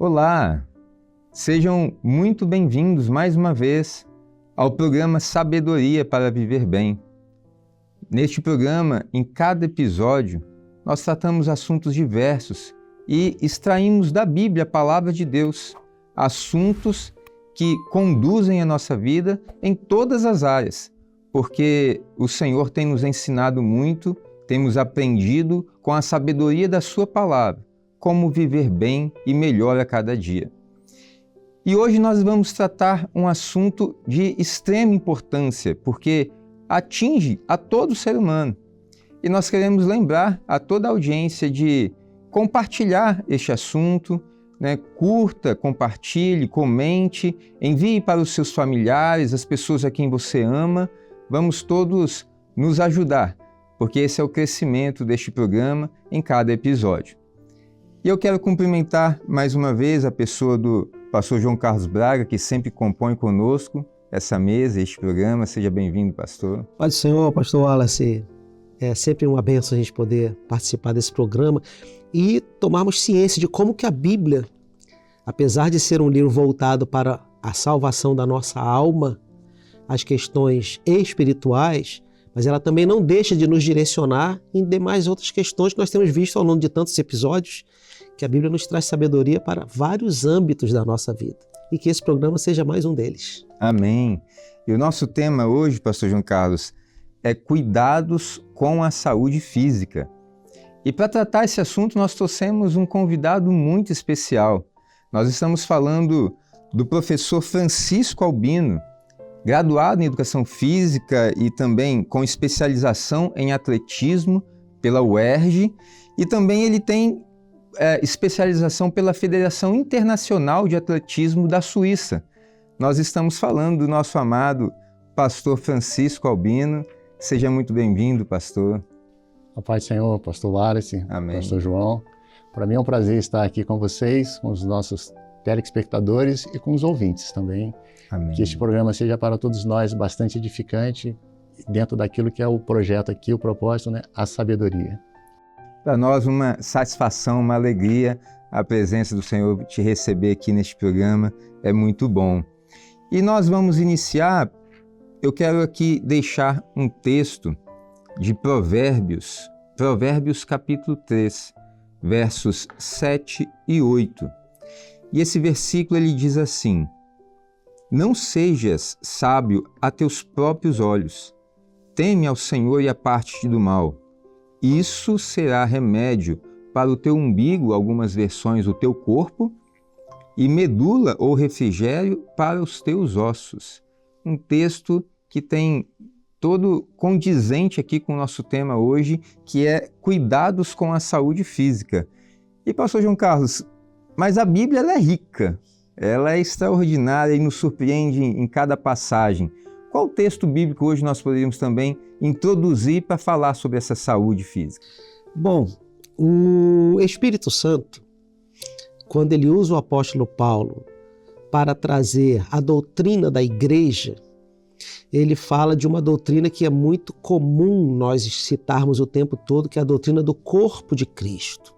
Olá, sejam muito bem-vindos mais uma vez ao programa Sabedoria para Viver Bem. Neste programa, em cada episódio, nós tratamos assuntos diversos e extraímos da Bíblia a palavra de Deus, assuntos que conduzem a nossa vida em todas as áreas, porque o Senhor tem nos ensinado muito, temos aprendido com a sabedoria da sua palavra, como viver bem e melhor a cada dia. E hoje nós vamos tratar um assunto de extrema importância, porque atinge a todo ser humano. E nós queremos lembrar a toda a audiência de compartilhar este assunto, Curta, compartilhe, comente, envie para os seus familiares, as pessoas a quem você ama. Vamos todos nos ajudar, porque esse é o crescimento deste programa em cada episódio. E eu quero cumprimentar mais uma vez a pessoa do pastor João Carlos Braga, que sempre compõe conosco essa mesa, este programa. Seja bem-vindo, pastor. Paz do Senhor, pastor Wallace. É sempre uma bênção a gente poder participar desse programa e tomarmos ciência de como que a Bíblia, apesar de ser um livro voltado para a salvação da nossa alma, as questões espirituais, mas ela também não deixa de nos direcionar em demais outras questões que nós temos visto ao longo de tantos episódios, que a Bíblia nos traz sabedoria para vários âmbitos da nossa vida. E que esse programa seja mais um deles. Amém. E o nosso tema hoje, pastor João Carlos, é cuidados com a saúde física. E para tratar esse assunto, nós trouxemos um convidado muito especial. Nós estamos falando do professor Francisco Albino, graduado em Educação Física e também com especialização em atletismo pela UERJ, e também ele tem especialização pela Federação Internacional de Atletismo da Suíça. Nós estamos falando do nosso amado pastor Francisco Albino. Seja muito bem-vindo, pastor. A paz do Senhor, pastor Wallace, Amém. Pastor João. Para mim é um prazer estar aqui com vocês, com os nossos telespectadores e com os ouvintes também. Amém. Que este programa seja para todos nós bastante edificante, dentro daquilo que é o projeto aqui, o propósito, a sabedoria. Para nós uma satisfação, uma alegria a presença do Senhor te receber aqui neste programa, é muito bom. E nós vamos iniciar, eu quero aqui deixar um texto de Provérbios capítulo 3, versos 7 e 8. E esse versículo ele diz assim: não sejas sábio a teus próprios olhos, teme ao Senhor e aparte-te do mal. Isso será remédio para o teu umbigo, algumas versões, o teu corpo, e medula ou refrigério para os teus ossos. Um texto que tem todo condizente aqui com o nosso tema hoje, que é cuidados com a saúde física. E pastor João Carlos, mas a Bíblia ela é rica, ela é extraordinária e nos surpreende em cada passagem. Qual texto bíblico hoje nós poderíamos também introduzir para falar sobre essa saúde física? Bom, o Espírito Santo, quando ele usa o apóstolo Paulo para trazer a doutrina da igreja, ele fala de uma doutrina que é muito comum nós citarmos o tempo todo, que é a doutrina do corpo de Cristo.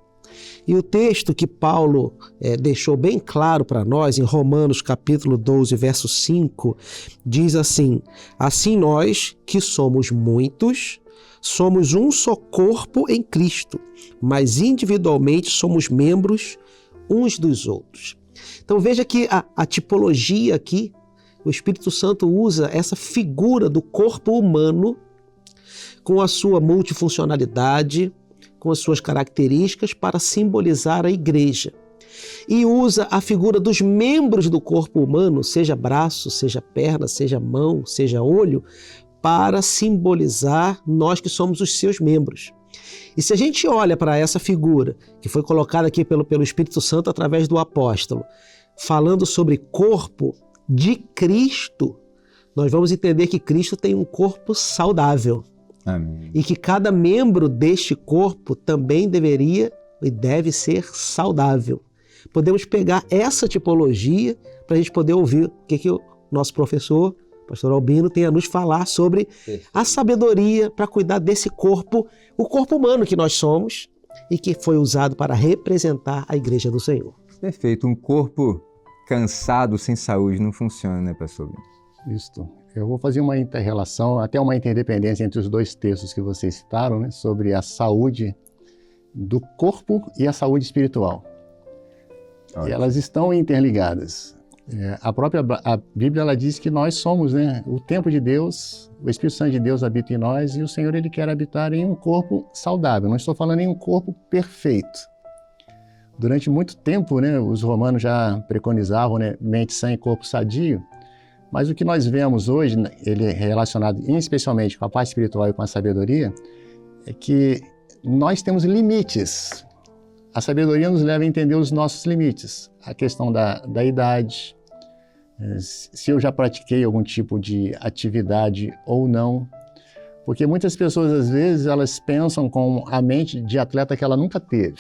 E o texto que Paulo deixou bem claro para nós, em Romanos capítulo 12, verso 5, diz assim: assim nós, que somos muitos, somos um só corpo em Cristo, mas individualmente somos membros uns dos outros. Então veja que a tipologia aqui, o Espírito Santo usa essa figura do corpo humano com a sua multifuncionalidade, com as suas características para simbolizar a igreja. E usa a figura dos membros do corpo humano, seja braço, seja perna, seja mão, seja olho, para simbolizar nós que somos os seus membros. E se a gente olha para essa figura, que foi colocada aqui pelo Espírito Santo através do apóstolo, falando sobre corpo de Cristo, nós vamos entender que Cristo tem um corpo saudável. Amém. E que cada membro deste corpo também deveria e deve ser saudável. Podemos pegar essa tipologia para a gente poder ouvir o que o nosso professor, pastor Albino, tem a nos falar sobre a sabedoria para cuidar desse corpo, o corpo humano que nós somos e que foi usado para representar a igreja do Senhor. Perfeito. Um corpo cansado, sem saúde, não funciona, né, pastor? Isso. Eu vou fazer uma inter-relação, até uma interdependência entre os dois textos que vocês citaram, né, sobre a saúde do corpo e a saúde espiritual. Ótimo. E elas estão interligadas. A Bíblia ela diz que nós somos, né, o templo de Deus, o Espírito Santo de Deus habita em nós e o Senhor ele quer habitar em um corpo saudável. Não estou falando em um corpo perfeito. Durante muito tempo, né, os romanos já preconizavam, né, mente sã e corpo sadio. Mas o que nós vemos hoje, ele é relacionado especialmente com a parte espiritual e com a sabedoria, é que nós temos limites. A sabedoria nos leva a entender os nossos limites. A questão da idade, se eu já pratiquei algum tipo de atividade ou não. Porque muitas pessoas, às vezes, elas pensam com a mente de atleta que ela nunca teve.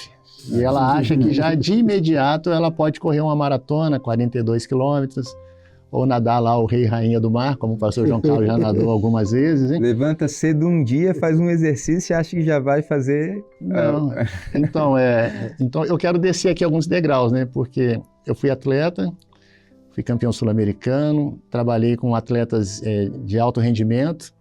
E ela acha que já de imediato ela pode correr uma maratona, 42 quilômetros, ou nadar lá o rei e rainha do mar, como o pastor João Carlos já nadou algumas vezes. Hein? Levanta cedo um dia, faz um exercício e acha que já vai fazer... Não. Então, eu quero descer aqui alguns degraus, né? Porque eu fui atleta, fui campeão sul-americano, trabalhei com atletas de alto rendimento,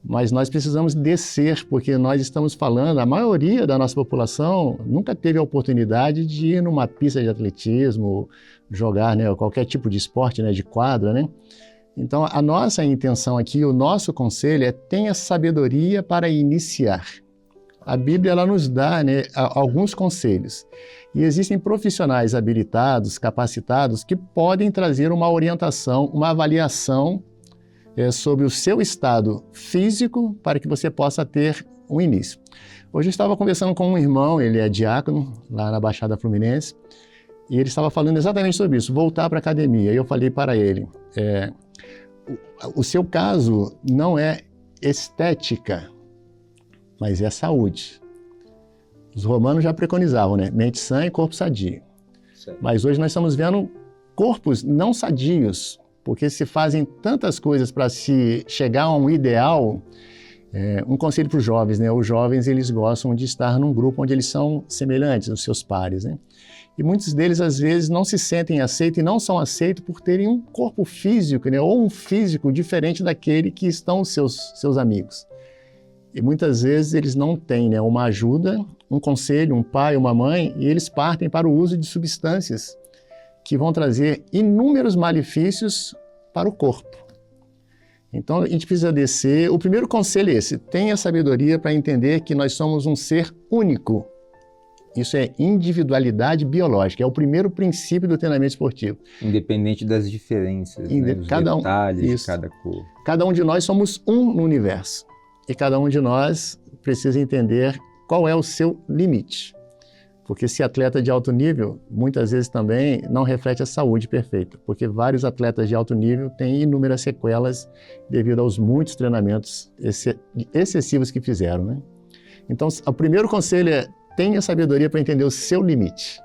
mas nós precisamos descer, porque nós estamos falando, a maioria da nossa população nunca teve a oportunidade de ir numa pista de atletismo, jogar, né, qualquer tipo de esporte, né, de quadra, né? Então, a nossa intenção aqui, o nosso conselho é tenha sabedoria para iniciar. A Bíblia ela nos dá, né, alguns conselhos. E existem profissionais habilitados, capacitados, que podem trazer uma orientação, uma avaliação sobre o seu estado físico para que você possa ter um início. Hoje eu estava conversando com um irmão, ele é diácono, lá na Baixada Fluminense, e ele estava falando exatamente sobre isso, voltar para a academia. E eu falei para ele, o seu caso não é estética, mas é saúde. Os romanos já preconizavam, né? Mente sã e corpo sadio. Certo. Mas hoje nós estamos vendo corpos não sadios, porque se fazem tantas coisas para se chegar a um ideal. Um conselho para os jovens, né? Os jovens eles gostam de estar num grupo onde eles são semelhantes aos seus pares, né? E muitos deles às vezes não se sentem aceitos e não são aceitos por terem um corpo físico, né? Ou um físico diferente daquele que estão os seus amigos. E muitas vezes eles não têm, né, uma ajuda, um conselho, um pai, uma mãe, e eles partem para o uso de substâncias que vão trazer inúmeros malefícios para o corpo. Então, a gente precisa descer. O primeiro conselho é esse: tenha sabedoria para entender que nós somos um ser único. Isso é individualidade biológica, é o primeiro princípio do treinamento esportivo. Independente das diferenças, né, dos detalhes de cada cor. Cada um de nós somos um no universo. E cada um de nós precisa entender qual é o seu limite. Porque se atleta de alto nível, muitas vezes também não reflete a saúde perfeita. Porque vários atletas de alto nível têm inúmeras sequelas devido aos muitos treinamentos excessivos que fizeram, né? Então, o primeiro conselho é: tenha sabedoria para entender o seu limite.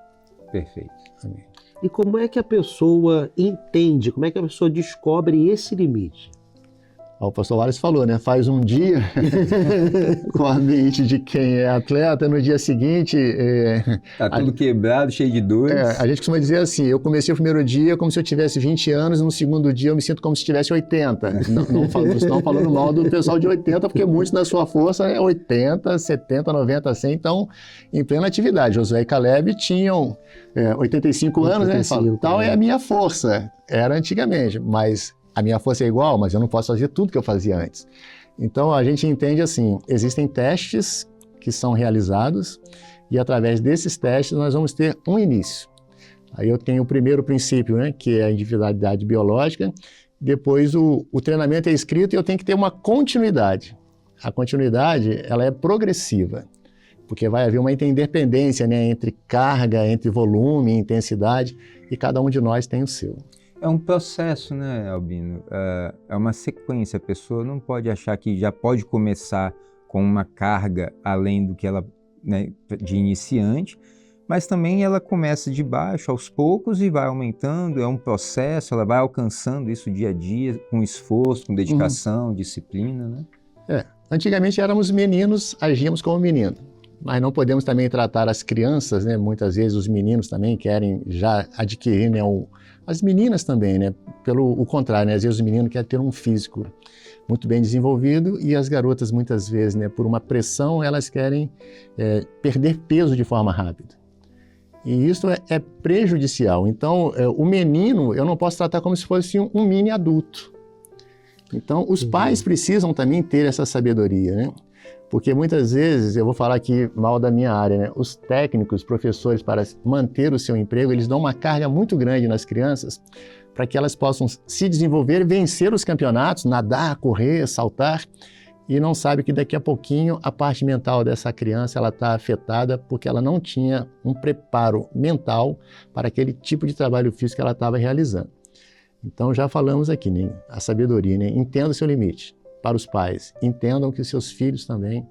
Perfeito. Amém. E como é que a pessoa entende, como é que a pessoa descobre esse limite? O pastor Wallace falou, né? Faz um dia com a mente de quem é atleta, no dia seguinte... Tá tudo quebrado, cheio de dores. A gente costuma dizer assim, eu comecei o primeiro dia como se eu tivesse 20 anos, no segundo dia eu me sinto como se tivesse 80. Não falando mal do pessoal de 80, porque muitos da sua força é 80, 70, 90, 100, então em plena atividade. Josué e Caleb tinham 85 anos, né? Falam, tal é a minha força. Era antigamente, mas... A minha força é igual, mas eu não posso fazer tudo que eu fazia antes. Então, a gente entende assim, existem testes que são realizados e, através desses testes, nós vamos ter um início. Aí eu tenho o primeiro princípio, né, que é a individualidade biológica. Depois, o treinamento é escrito e eu tenho que ter uma continuidade. A continuidade, ela é progressiva, porque vai haver uma interdependência, né, entre carga, entre volume e intensidade, e cada um de nós tem o seu. É um processo, né, Albino? É uma sequência. A pessoa não pode achar que já pode começar com uma carga além do que ela, né, de iniciante, mas também ela começa de baixo aos poucos e vai aumentando. É um processo, ela vai alcançando isso dia a dia, com esforço, com dedicação, disciplina, né? Antigamente éramos meninos, agíamos como menino. mas não podemos também tratar as crianças, né? Muitas vezes os meninos também querem já adquirir, né? As meninas também, né? Pelo o contrário, né? Às vezes o menino quer ter um físico muito bem desenvolvido e as garotas muitas vezes, né? Por uma pressão, elas querem perder peso de forma rápida. E isso é prejudicial. Então, o menino, eu não posso tratar como se fosse um mini adulto. Então, os pais precisam também ter essa sabedoria, né? Porque muitas vezes, eu vou falar aqui mal da minha área, né? Os técnicos, professores, para manter o seu emprego, eles dão uma carga muito grande nas crianças para que elas possam se desenvolver, vencer os campeonatos, nadar, correr, saltar, e não sabe que daqui a pouquinho a parte mental dessa criança ela está afetada porque ela não tinha um preparo mental para aquele tipo de trabalho físico que ela estava realizando. Então já falamos aqui, né? A sabedoria, né? Entenda o seu limite. Para os pais, entendam que os seus filhos também,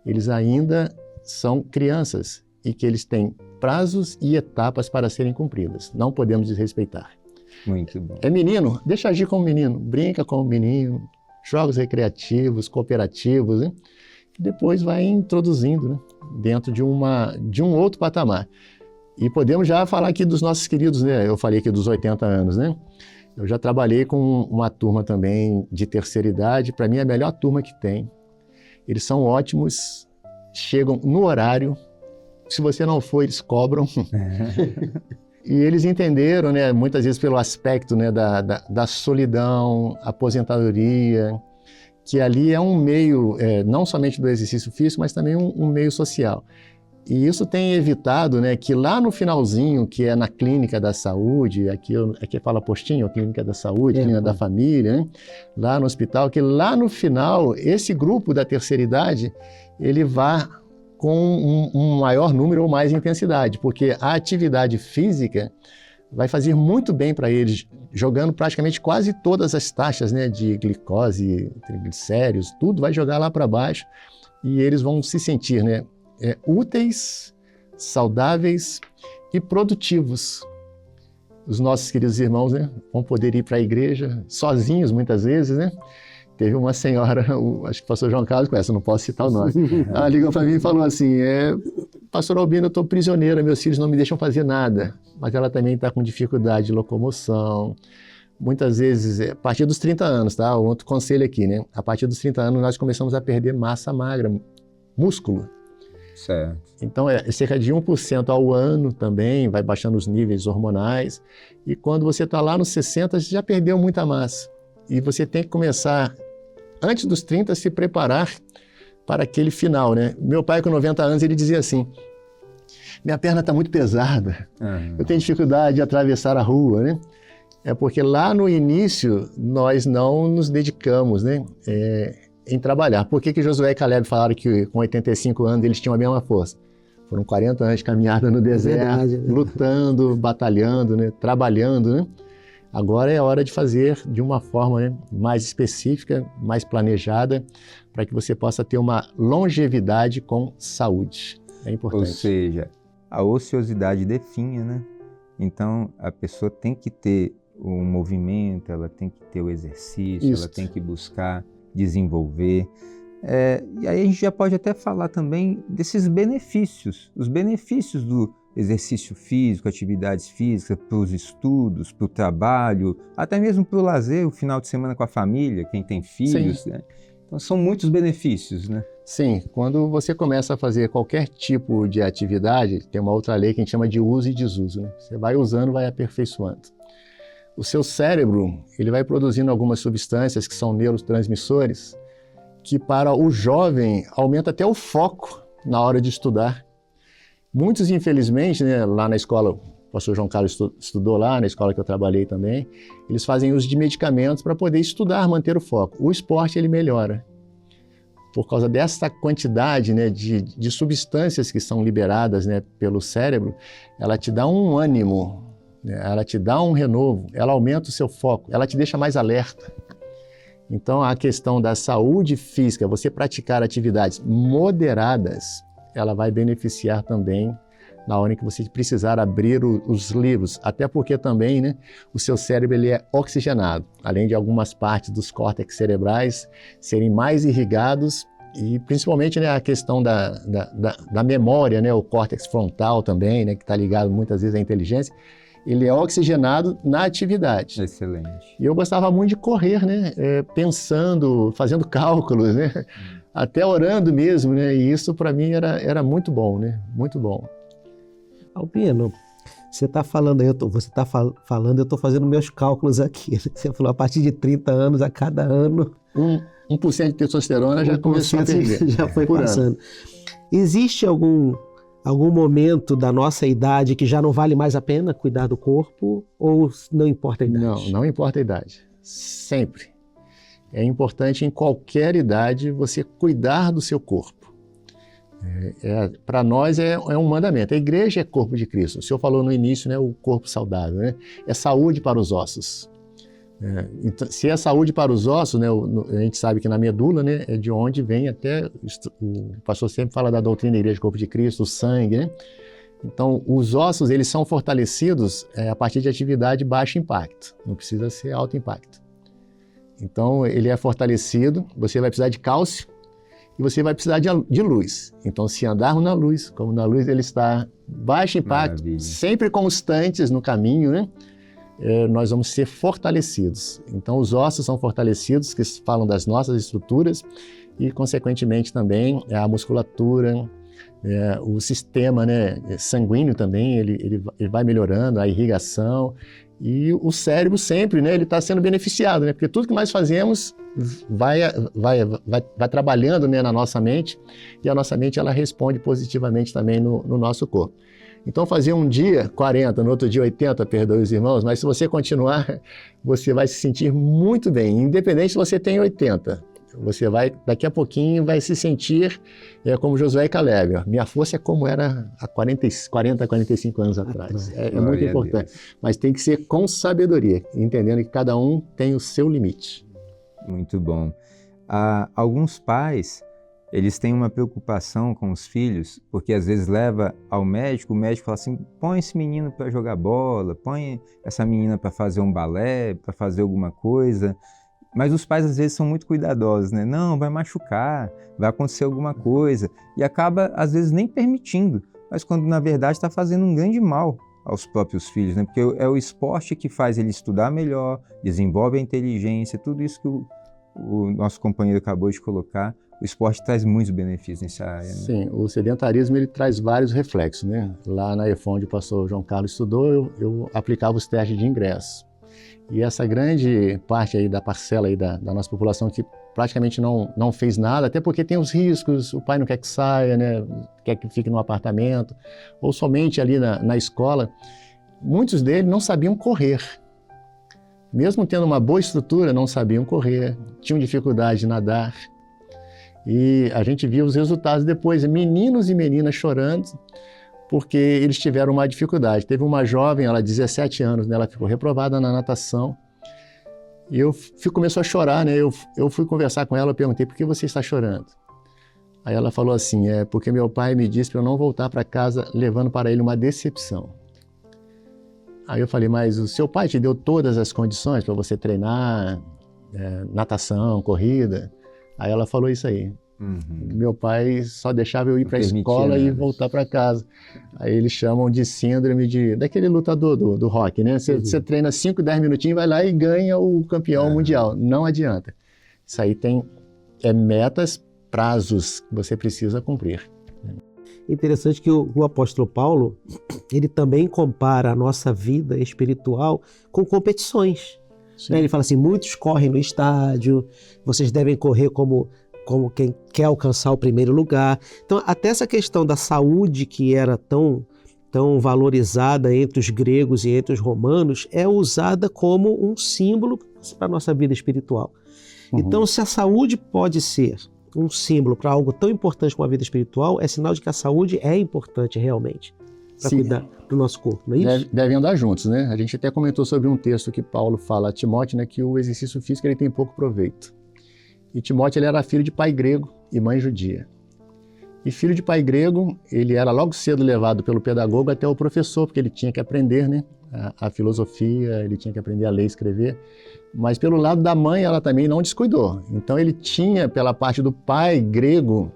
eles ainda são crianças e que eles têm prazos e etapas para serem cumpridas. Não podemos desrespeitar. Muito bom. É menino, deixa agir como menino, brinca como menino, jogos recreativos, cooperativos, né? E depois vai introduzindo, né? Dentro de um outro patamar. E podemos já falar aqui dos nossos queridos, né? Eu falei aqui dos 80 anos, né? Eu já trabalhei com uma turma também de terceira idade, para mim é a melhor turma que tem. Eles são ótimos, chegam no horário, se você não for, eles cobram. E eles entenderam, né, muitas vezes pelo aspecto, né, da solidão, aposentadoria, que ali é um meio, não somente do exercício físico, mas também um meio social. E isso tem evitado, né, que lá no finalzinho, que é na clínica da saúde, aqui fala postinho, clínica da saúde, clínica da família, né, lá no hospital, que lá no final, esse grupo da terceira idade, ele vá com um maior número ou mais intensidade, porque a atividade física vai fazer muito bem para eles, jogando praticamente quase todas as taxas, né, de glicose, triglicéridos, tudo vai jogar lá para baixo e eles vão se sentir, né, úteis, saudáveis e produtivos. Os nossos queridos irmãos, né, vão poder ir para a igreja sozinhos muitas vezes, né? Teve uma senhora, acho que o pastor João Carlos conhece, não posso citar o nome. Ela ligou para mim e falou assim, pastor Albino, eu estou prisioneira, meus filhos não me deixam fazer nada. Mas ela também está com dificuldade de locomoção. Muitas vezes, a partir dos 30 anos, tá? Outro conselho aqui, né? A partir dos 30 anos nós começamos a perder massa magra, músculo. Certo. Então, cerca de 1% ao ano também, vai baixando os níveis hormonais. E quando você está lá nos 60, você já perdeu muita massa. E você tem que começar, antes dos 30, se preparar para aquele final, né? Meu pai, com 90 anos, ele dizia assim, minha perna está muito pesada, eu tenho dificuldade de atravessar a rua, né? É porque lá no início, nós não nos dedicamos, né? Em trabalhar. Por que Josué e Caleb falaram que com 85 anos eles tinham a mesma força? Foram 40 anos de caminhada no deserto, lutando, batalhando, né? Trabalhando, né? Agora é a hora de fazer de uma forma, né, mais específica, mais planejada, para que você possa ter uma longevidade com saúde. É importante. Ou seja, a ociosidade definha, né? Então, a pessoa tem que ter o movimento, ela tem que ter o exercício, ela tem que buscar desenvolver. E aí a gente já pode até falar também desses benefícios, os benefícios do exercício físico, atividades físicas, para os estudos, para o trabalho, até mesmo para o lazer, o final de semana com a família, quem tem filhos, né? Então são muitos benefícios, né? Sim, quando você começa a fazer qualquer tipo de atividade, tem uma outra lei que a gente chama de uso e desuso, né? Você vai usando, vai aperfeiçoando. O seu cérebro, ele vai produzindo algumas substâncias que são neurotransmissores, que para o jovem aumenta até o foco na hora de estudar. Muitos, infelizmente, né, lá na escola, o pastor João Carlos estudou lá, na escola que eu trabalhei também, eles fazem uso de medicamentos para poder estudar, manter o foco. O esporte, ele melhora. Por causa dessa quantidade, né, de substâncias que são liberadas, né, pelo cérebro, ela te dá um ânimo, né, ela te dá um renovo, ela aumenta o seu foco, ela te deixa mais alerta. Então, a questão da saúde física, você praticar atividades moderadas, ela vai beneficiar também na hora em que você precisar abrir os livros, até porque também, né, o seu cérebro ele é oxigenado, além de algumas partes dos córtex cerebrais serem mais irrigados, E principalmente, né, a questão da memória, né, o córtex frontal também, né, que está ligado muitas vezes à inteligência, ele é oxigenado na atividade. Excelente. E eu gostava muito de correr, né, pensando, fazendo cálculos, né, até orando mesmo, né, e isso para mim era muito bom, né, muito bom. Albino, você está falando aí, você está falando, eu estou fazendo meus cálculos aqui. Você falou a partir de 30 anos, a cada ano... 1% de testosterona já começou a perder. Já foi passando. Existe algum momento da nossa idade que já não vale mais a pena cuidar do corpo ou não importa a idade? Não importa a idade. Sempre. É importante em qualquer idade você cuidar do seu corpo. Para nós é um mandamento. A igreja é corpo de Cristo. O senhor falou no início, né, o corpo saudável, né? É saúde para os ossos. Então, se é saúde para os ossos, né, a gente sabe que na medula, né, é de onde vem até, o pastor sempre fala da doutrina da igreja corpo de Cristo, o sangue, né? Então, os ossos, eles são fortalecidos a partir de atividade de baixo impacto, não precisa ser alto impacto. Então, ele é fortalecido, você vai precisar de cálcio e você vai precisar de luz. Então, se andarmos na luz, como na luz ele está baixo impacto, Maravilha. sempre constantes no caminho, né? Nós vamos ser fortalecidos. Então, os ossos são fortalecidos, que falam das nossas estruturas, e, consequentemente, também a musculatura, o sistema, né, sanguíneo também, ele vai melhorando, a irrigação, e o cérebro sempre, né, ele está sendo beneficiado, né, porque tudo que nós fazemos vai trabalhando, né, na nossa mente, e a nossa mente ela responde positivamente também no nosso corpo. Então, fazer um dia 40, no outro dia 80, perdoe os irmãos, mas se você continuar, você vai se sentir muito bem, independente se você tem 80. Você vai, daqui a pouquinho, vai se sentir como Josué e Caleb. Ó. Minha força é como era há 40, 45 anos atrás. É muito importante. Mas tem que ser com sabedoria, entendendo que cada um tem o seu limite. Muito bom. Alguns pais, eles têm uma preocupação com os filhos, porque às vezes leva ao médico, o médico fala assim, põe esse menino para jogar bola, põe essa menina para fazer um balé, para fazer alguma coisa. Mas os pais às vezes são muito cuidadosos, né? Não, vai machucar, vai acontecer alguma coisa. E acaba às vezes nem permitindo, mas quando na verdade está fazendo um grande mal aos próprios filhos, né? Porque é o esporte que faz ele estudar melhor, desenvolve a inteligência, tudo isso que o nosso companheiro acabou de colocar. O esporte traz muitos benefícios nessa área. Né? Sim, o sedentarismo ele traz vários reflexos, né? Lá na EFON, onde o pastor João Carlos estudou, eu aplicava os testes de ingresso. E essa grande parte aí da parcela aí da nossa população que praticamente não fez nada, até porque tem os riscos, o pai não quer que saia, né? Quer que fique no apartamento, ou somente ali na escola, muitos deles não sabiam correr. Mesmo tendo uma boa estrutura, não sabiam correr, tinham dificuldade de nadar. E a gente viu os resultados depois, meninos e meninas chorando, porque eles tiveram uma dificuldade. Teve uma jovem, ela 17 anos, né, ela ficou reprovada na natação, e começou a chorar, né? Eu fui conversar com ela, perguntei, por que você está chorando? Aí ela falou assim, porque meu pai me disse para eu não voltar para casa levando para ele uma decepção. Aí eu falei, mas o seu pai te deu todas as condições para você treinar, natação, corrida? Aí ela falou isso aí. Uhum. Meu pai só deixava eu ir para a escola e voltar para casa. Aí eles chamam de síndrome daquele lutador do rock, né? Você treina 5, 10 minutinhos, vai lá e ganha o campeão mundial. Não adianta. Isso aí tem metas, prazos que você precisa cumprir. Interessante que o apóstolo Paulo, ele também compara a nossa vida espiritual com competições. Né? Ele fala assim, muitos correm no estádio, vocês devem correr como quem quer alcançar o primeiro lugar. Então, até essa questão da saúde que era tão valorizada entre os gregos e entre os romanos é usada como um símbolo para a nossa vida espiritual. Uhum. Então, se a saúde pode ser um símbolo para algo tão importante como a vida espiritual, é sinal de que a saúde é importante realmente para cuidar do nosso corpo, não é isso? Devem andar juntos, né? A gente até comentou sobre um texto que Paulo fala a Timóteo, né, que o exercício físico ele tem pouco proveito. E Timóteo ele era filho de pai grego e mãe judia. E filho de pai grego, ele era logo cedo levado pelo pedagogo até o professor, porque ele tinha que aprender, né, a filosofia, ele tinha que aprender a ler e escrever. Mas pelo lado da mãe, ela também não descuidou. Então ele tinha, pela parte do pai grego,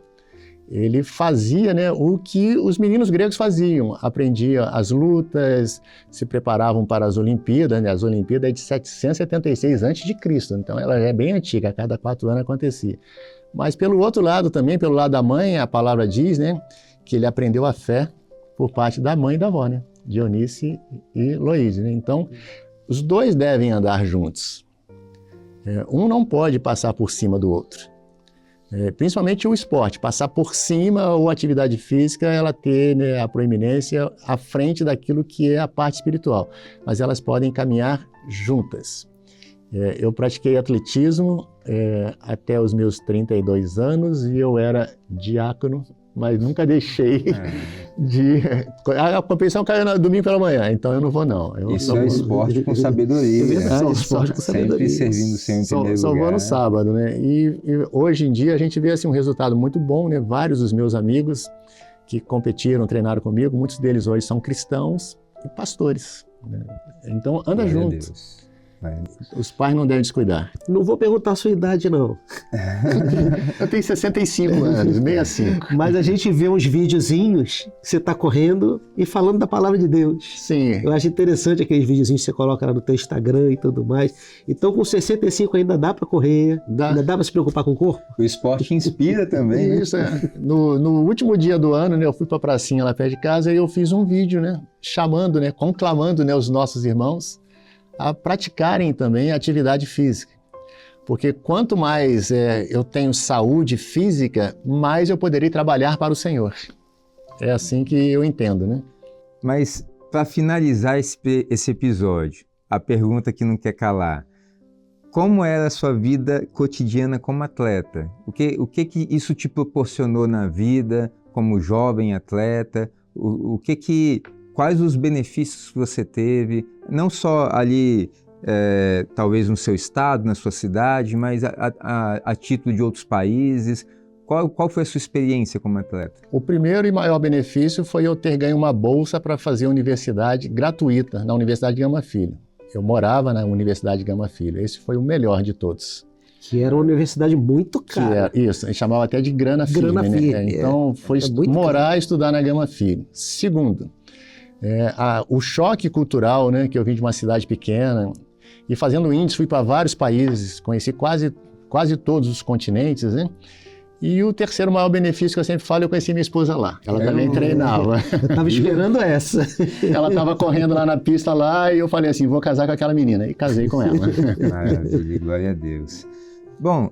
ele fazia, né, o que os meninos gregos faziam. Aprendia as lutas, se preparavam para as Olimpíadas, né? As Olimpíadas é de 776 a.C., então ela é bem antiga, a cada 4 anos acontecia. Mas pelo outro lado também, pelo lado da mãe, a palavra diz, né, que ele aprendeu a fé por parte da mãe e da avó, né, Dionísio e Loide, né? Então, os dois devem andar juntos. Um não pode passar por cima do outro. Principalmente o esporte, passar por cima ou a atividade física, ela ter, né, a proeminência à frente daquilo que é a parte espiritual. Mas elas podem caminhar juntas. Eu pratiquei atletismo até os meus 32 anos e eu era diácono, mas nunca deixei de... A competição caiu no domingo pela manhã, então eu não vou não. Isso é esporte com sabedoria. É verdade, esporte com sabedoria. Sempre servindo o Senhor em primeiro lugar. Só vou no sábado, né? E hoje em dia a gente vê assim, um resultado muito bom, né? Vários dos meus amigos que competiram, treinaram comigo, muitos deles hoje são cristãos e pastores, né? Então anda junto. Os pais não devem descuidar. Não vou perguntar a sua idade, não. Eu tenho 65 anos, 65. Mas a gente vê uns videozinhos que você está correndo e falando da palavra de Deus. Sim. Eu acho interessante aqueles videozinhos que você coloca lá no teu Instagram e tudo mais. Então, com 65 ainda dá para correr, ainda dá para se preocupar com o corpo? O esporte inspira também, né? Isso, No último dia do ano, né, eu fui para a pracinha lá perto de casa e eu fiz um vídeo, né, chamando, né, conclamando, né, os nossos irmãos a praticarem também a atividade física. Porque quanto mais eu tenho saúde física, mais eu poderei trabalhar para o Senhor. É assim que eu entendo, né? Mas, para finalizar esse episódio, a pergunta que não quer calar: como era a sua vida cotidiana como atleta? O que isso te proporcionou na vida como jovem atleta? Quais os benefícios que você teve, não só ali, talvez no seu estado, na sua cidade, mas a título de outros países? Qual foi a sua experiência como atleta? O primeiro e maior benefício foi eu ter ganho uma bolsa para fazer universidade gratuita na Universidade Gama Filho. Eu morava na Universidade Gama Filho. Esse foi o melhor de todos. Que era uma universidade muito cara. Isso, a gente chamava até de Grana Filho. Né? Então, foi morar e estudar na Gama Filho. Segundo, o choque cultural, né, que eu vim de uma cidade pequena, e fazendo índice fui para vários países, conheci quase todos os continentes, né? E o terceiro maior benefício que eu sempre falo, eu conheci minha esposa lá. Ela também treinava. Eu estava esperando essa. Ela estava correndo lá na pista lá e eu falei assim, vou casar com aquela menina. E casei com ela. Maravilha, glória a Deus. Bom,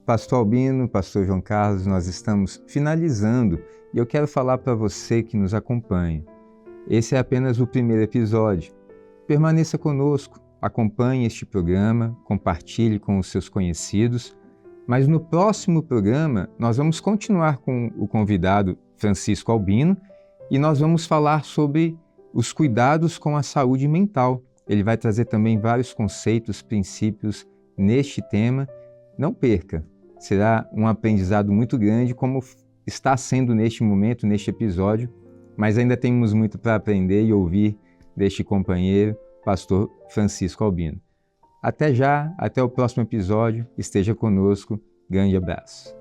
Pastor Albino, Pastor João Carlos, nós estamos finalizando e eu quero falar para você que nos acompanha. Esse é apenas o primeiro episódio. Permaneça conosco, acompanhe este programa, compartilhe com os seus conhecidos, mas no próximo programa nós vamos continuar com o convidado Francisco Albino e nós vamos falar sobre os cuidados com a saúde mental. Ele vai trazer também vários conceitos, princípios neste tema. Não perca, será um aprendizado muito grande, como está sendo neste momento, neste episódio, mas ainda temos muito para aprender e ouvir deste companheiro, Pastor Francisco Albino. Até já, até o próximo episódio, esteja conosco, grande abraço.